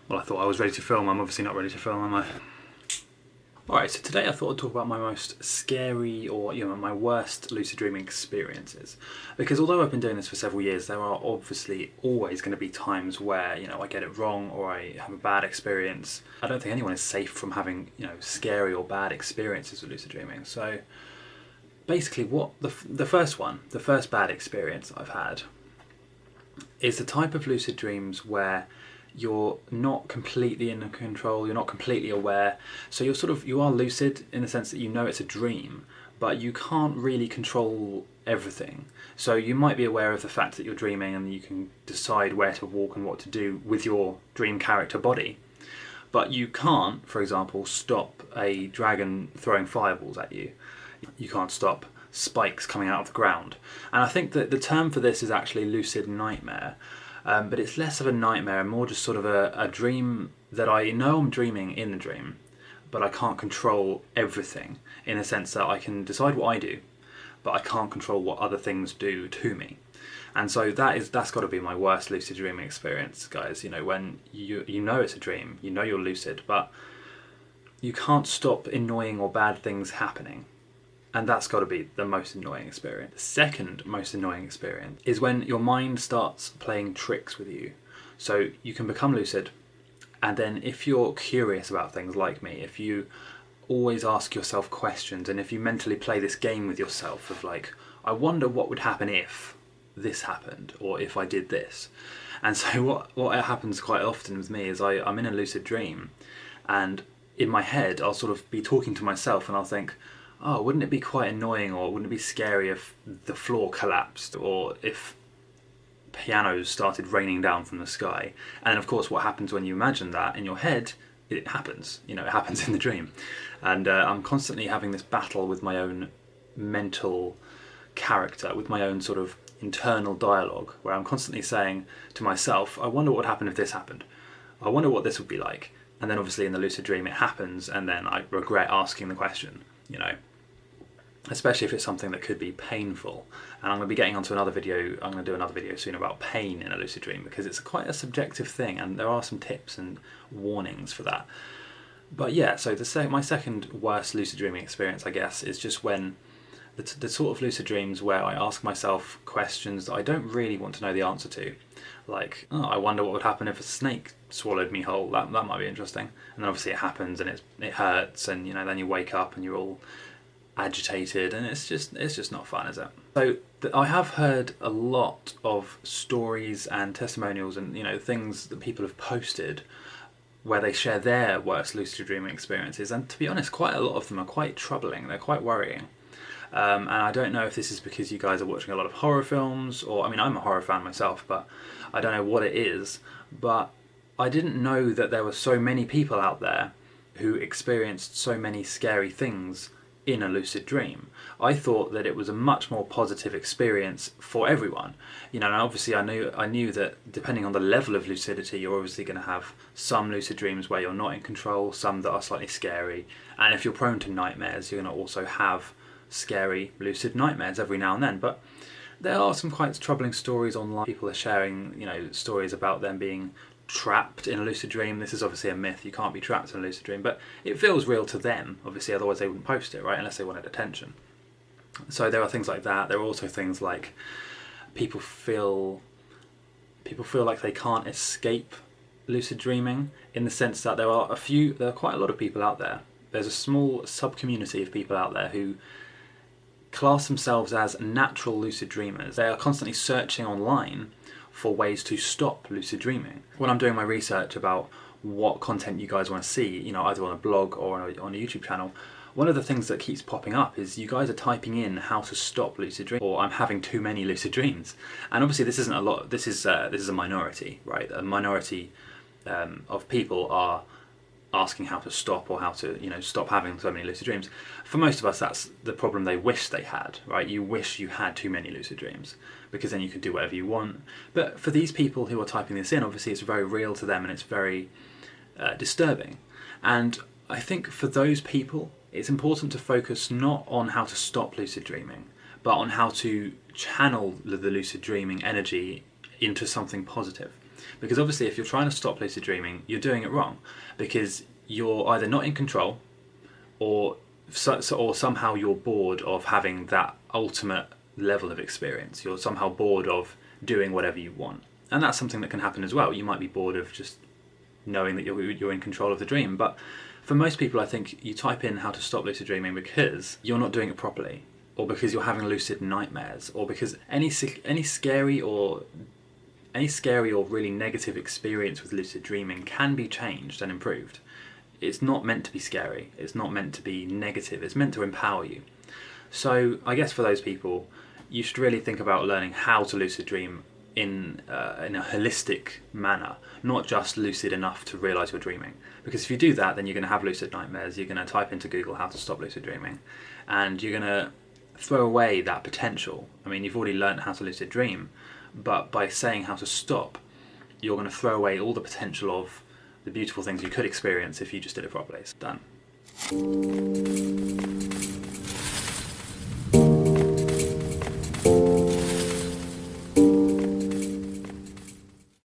Well, I thought I was ready to film. I'm obviously not ready to film, am I? Alright, so today I thought I'd talk about my most scary or, my worst lucid dreaming experiences. Because although I've been doing this for several years, there are obviously always going to be times where, I get it wrong or I have a bad experience. I don't think anyone is safe from having, scary or bad experiences with lucid dreaming. So basically what the first bad experience I've had is the type of lucid dreams where you're not completely in control, you're not completely aware. So you are lucid in the sense that you know it's a dream, but you can't really control everything. So you might be aware of the fact that you're dreaming and you can decide where to walk and what to do with your dream character body. But you can't, for example, stop a dragon throwing fireballs at you. You can't stop spikes coming out of the ground. And I think that the term for this is actually lucid nightmare. But it's less of a nightmare, more just sort of a dream that I know I'm dreaming in the dream, but I can't control everything, in the sense that I can decide what I do, but I can't control what other things do to me. And so that's got to be my worst lucid dreaming experience, guys. When you know it's a dream, you know you're lucid, but you can't stop annoying or bad things happening. And that's got to be the most annoying experience. The second most annoying experience is when your mind starts playing tricks with you. So you can become lucid, and then if you're curious about things like me, if you always ask yourself questions, and if you mentally play this game with yourself of like, I wonder what would happen if this happened, or if I did this. And so what happens quite often with me is I'm in a lucid dream, and in my head I'll sort of be talking to myself and I'll think, oh, wouldn't it be quite annoying, or wouldn't it be scary if the floor collapsed, or if pianos started raining down from the sky? And then of course what happens when you imagine that in your head, it happens, it happens in the dream. And I'm constantly having this battle with my own mental character, with my own sort of internal dialogue, where I'm constantly saying to myself, I wonder what would happen if this happened. I wonder what this would be like. And then obviously in the lucid dream it happens, and then I regret asking the question, especially if it's something that could be painful. And I'm going to be getting onto another video, I'm going to do another video soon about pain in a lucid dream, because it's quite a subjective thing and there are some tips and warnings for that. But yeah, so my second worst lucid dreaming experience, I guess, is just when the sort of lucid dreams where I ask myself questions that I don't really want to know the answer to. Like, oh, I wonder what would happen if a snake swallowed me whole. That might be interesting. And then obviously it happens and it hurts, and then you wake up and you're all agitated, and it's just not fun, is it? So I have heard a lot of stories and testimonials and things that people have posted where they share their worst lucid dreaming experiences, and to be honest, quite a lot of them are quite troubling. They're quite worrying. And I don't know if this is because you guys are watching a lot of horror films, or, I'm a horror fan myself, but I don't know what it is. But I didn't know that there were so many people out there who experienced so many scary things in a lucid dream. I thought that it was a much more positive experience for everyone. And obviously I knew that depending on the level of lucidity, you're obviously going to have some lucid dreams where you're not in control, some that are slightly scary, and if you're prone to nightmares, you're going to also have scary lucid nightmares every now and then. But there are some quite troubling stories online. People are sharing, stories about them being trapped in a lucid dream. This is obviously a myth. You can't be trapped in a lucid dream, but it feels real to them, obviously, otherwise they wouldn't post it, right? Unless they wanted attention. So there are things like that. There are also things like people feel like they can't escape lucid dreaming, in the sense that there are quite a lot of people out there. There's a small sub-community of people out there who class themselves as natural lucid dreamers. They are constantly searching online for ways to stop lucid dreaming. When I'm doing my research about what content you guys want to see, either on a blog or on a YouTube channel, one of the things that keeps popping up is you guys are typing in how to stop lucid dreaming, or I'm having too many lucid dreams. And obviously this isn't a lot. This is a minority, right? A minority of people are asking how to stop, or how to stop having so many lucid dreams. For most of us, that's the problem they wish they had, right? You wish you had too many lucid dreams, because then you could do whatever you want. But for these people who are typing this in, obviously it's very real to them, and it's very disturbing. And I think for those people, it's important to focus not on how to stop lucid dreaming, but on how to channel the lucid dreaming energy into something positive. Because obviously if you're trying to stop lucid dreaming, you're doing it wrong, because you're either not in control, or somehow you're bored of having that ultimate level of experience. You're somehow bored of doing whatever you want. And that's something that can happen as well. You might be bored of just knowing that you're in control of the dream. But for most people, I think you type in how to stop lucid dreaming because you're not doing it properly, or because you're having lucid nightmares, or because any scary or really negative experience with lucid dreaming can be changed and improved. It's not meant to be scary. It's not meant to be negative. It's meant to empower you. So I guess for those people, you should really think about learning how to lucid dream in a holistic manner, not just lucid enough to realise you're dreaming. Because if you do that, then you're going to have lucid nightmares. You're going to type into Google how to stop lucid dreaming, and you're going to throw away that potential. I mean, you've already learned how to lucid dream, but by saying how to stop, you're going to throw away all the potential of the beautiful things you could experience if you just did it properly. It's done.